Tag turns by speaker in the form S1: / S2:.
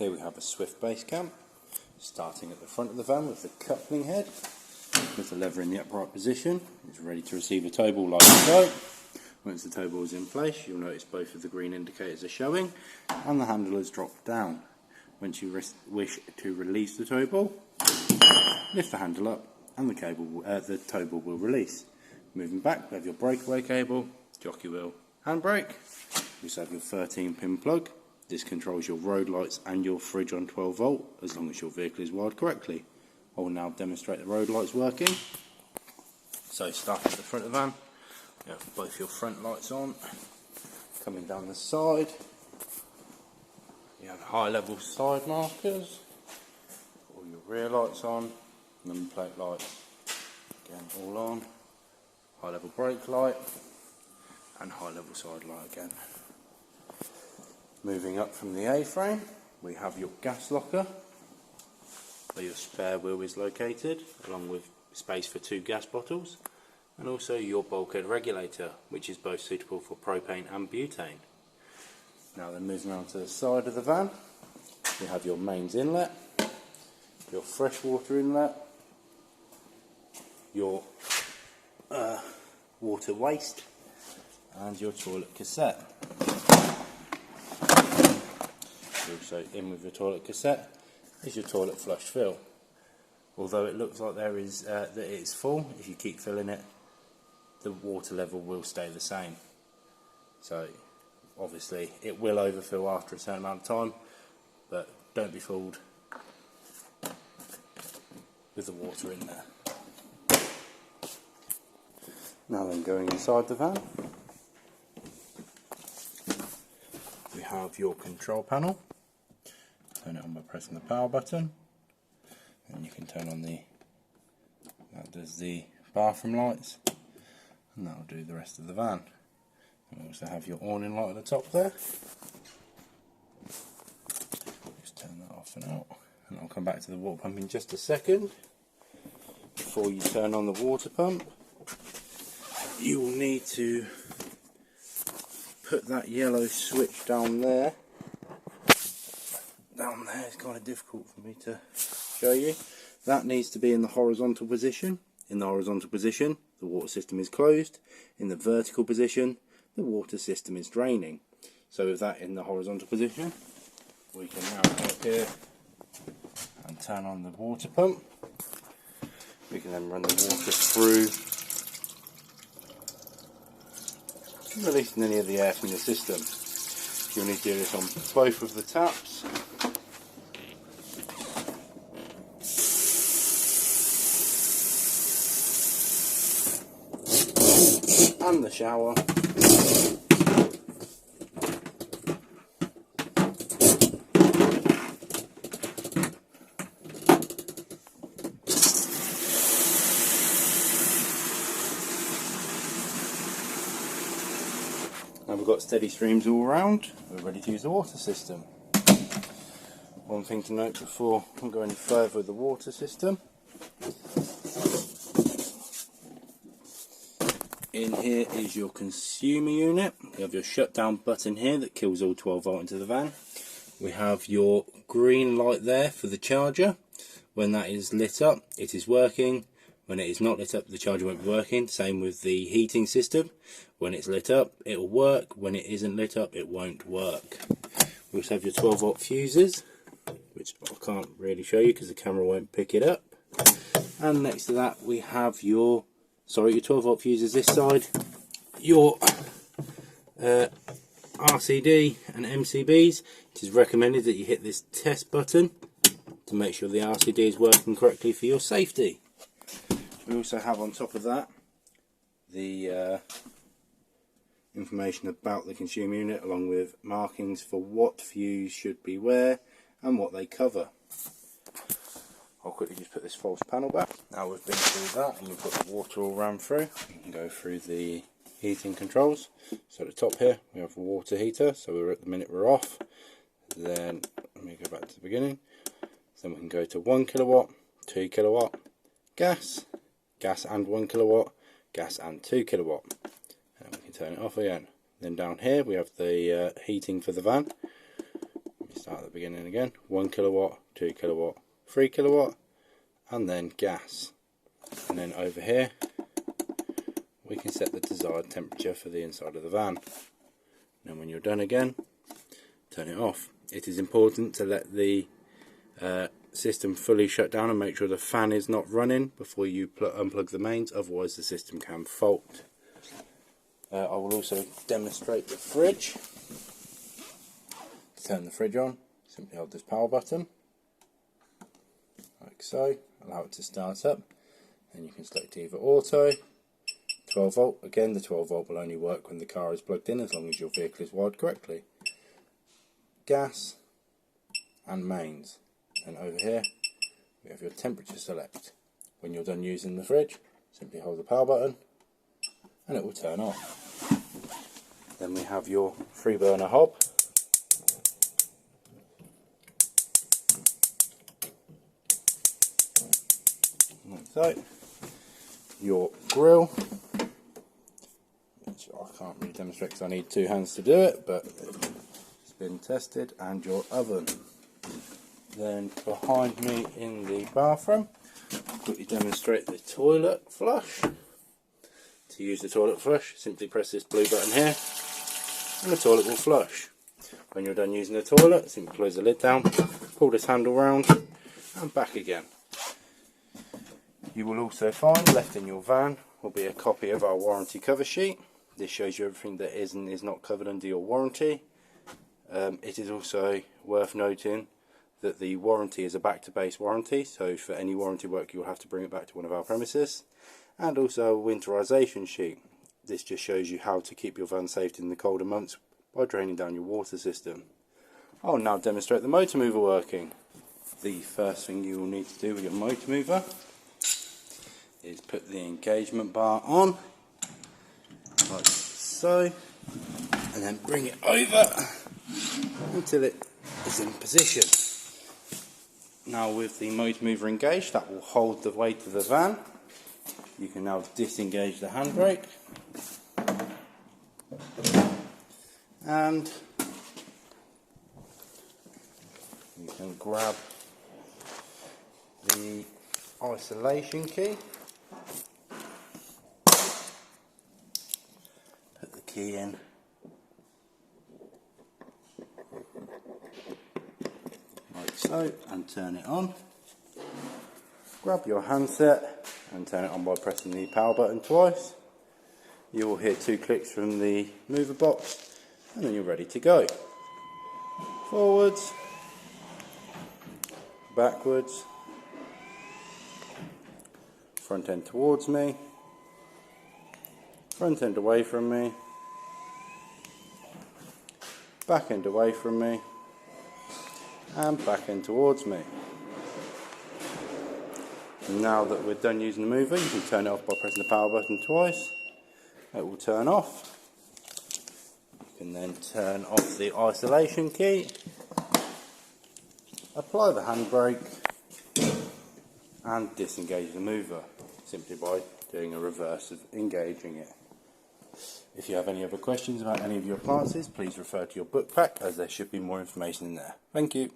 S1: Here we have a Swift Basecamp, starting at the front of the van with the coupling head, with the lever in the upright position. It's ready to receive a tow ball like so. Once the tow ball is in place, you'll notice both of the green indicators are showing and the handle has dropped down. Once you wish to release the tow ball, lift the handle up and the tow ball will release. Moving back, we have your breakaway cable, jockey wheel, handbrake. We also have your 13-pin plug. This controls your road lights and your fridge on 12 volt as long as your vehicle is wired correctly. I will now demonstrate the road lights working. So starting at the front of the van, you have both your front lights on. Coming down the side, you have high level side markers. All your rear lights on, number plate lights, again all on. High level brake light and high level side light again. Moving up from the A-frame, we have your gas locker, where your spare wheel is located, along with space for 2 gas bottles, and also your bulkhead regulator, which is both suitable for propane and butane. Now then, moving around to the side of the van, we have your mains inlet, your freshwater inlet, your water waste, and your toilet cassette. Also in with your toilet cassette is your toilet flush fill. Although it looks like that it is full, if you keep filling it, the water level will stay the same. So obviously it will overfill after a certain amount of time, but don't be fooled with the water in there. Now then, going inside the van, we have your control panel. Turn it on by pressing the power button, and you can turn on that does the bathroom lights, and that will do the rest of the van. And we also have your awning light at the top there. Just turn that off and out, and I'll come back to the water pump in just a second. Before you turn on the water pump, you will need to put that yellow switch down there. Down there, it's kind of difficult for me to show you. That needs to be in the horizontal position. In the horizontal position, the water system is closed. In the vertical position, the water system is draining. So with that in the horizontal position, we can now come up here and turn on the water pump. We can then run the water through, releasing any of the air from the system. You'll need to do this on both of the taps. And the shower. Now we've got steady streams all around, we're ready to use the water system. One thing to note before we go any further with the water system, in here is your consumer unit. You have your shutdown button here that kills all 12 volt into the van. We have your green light there for the charger. When that is lit up, it is working. When it is not lit up, the charger won't be working. Same with the heating system. When it's lit up, it will work. When it isn't lit up, it won't work. We also have your 12 volt fuses, which I can't really show you because the camera won't pick it up. And next to that, we have your 12 volt fuses this side, your RCD and MCBs. It is recommended that you hit this test button to make sure the RCD is working correctly for your safety. We also have on top of that the information about the consumer unit, along with markings for what fuse should be where and what they cover. I'll quickly just put this false panel back. Now we've been through that and we've got the water all ran through, we can go through the heating controls. So at the top here we have a water heater, so we're at the minute we're off. Then let me go back to the beginning. Then we can go to 1 kilowatt, 2 kilowatt, gas and 1 kilowatt, gas and 2 kilowatt. And we can turn it off again. Then down here we have the heating for the van. start at the beginning again. 1 kilowatt, 2 kilowatt, 3 kilowatt, and then gas. And then over here we can set the desired temperature for the inside of the van. And when you're done again, turn it off. It is important to let the system fully shut down and make sure the fan is not running before you unplug the mains, otherwise the system can fault. I will also demonstrate the fridge. To turn the fridge on, simply hold this power button, like so, allow it to start up, and you can select either auto, 12 volt, again the 12 volt will only work when the car is plugged in as long as your vehicle is wired correctly, gas and mains. And over here we have your temperature select. When you're done using the fridge, simply hold the power button and it will turn off. Then we have your 3-burner hob. Like so. Your grill, which I can't really demonstrate because I need 2 hands to do it, but it's been tested, and your oven. Then behind me in the bathroom, I'll quickly demonstrate the toilet flush. To use the toilet flush, simply press this blue button here and the toilet will flush. When you're done using the toilet, simply close the lid down, pull this handle round and back again. You will also find left in your van will be a copy of our warranty cover sheet. This shows you everything that is and is not covered under your warranty. It is also worth noting that the warranty is a back-to-base warranty, so for any warranty work you'll have to bring it back to one of our premises. And also a winterization sheet. This just shows you how to keep your van safe in the colder months by draining down your water system. I'll now demonstrate the motor mover working. The first thing you will need to do with your motor mover is put the engagement bar on, like so, and then bring it over until it is in position. Now with the motor mover engaged, that will hold the weight of the van. You can now disengage the handbrake and you can grab the isolation key, put the key in like so and turn it on. Grab your handset and turn it on by pressing the power button twice. You will hear 2 clicks from the mover box and then you're ready to go. Forwards, backwards, front end towards me, front end away from me, back end away from me, and back end towards me. Now that we're done using the mover, you can turn it off by pressing the power button twice. It will turn off. You can then turn off the isolation key, apply the handbrake and disengage the mover simply by doing a reverse of engaging it. If you have any other questions about any of your appliances, please refer to your book pack as there should be more information in there. Thank you.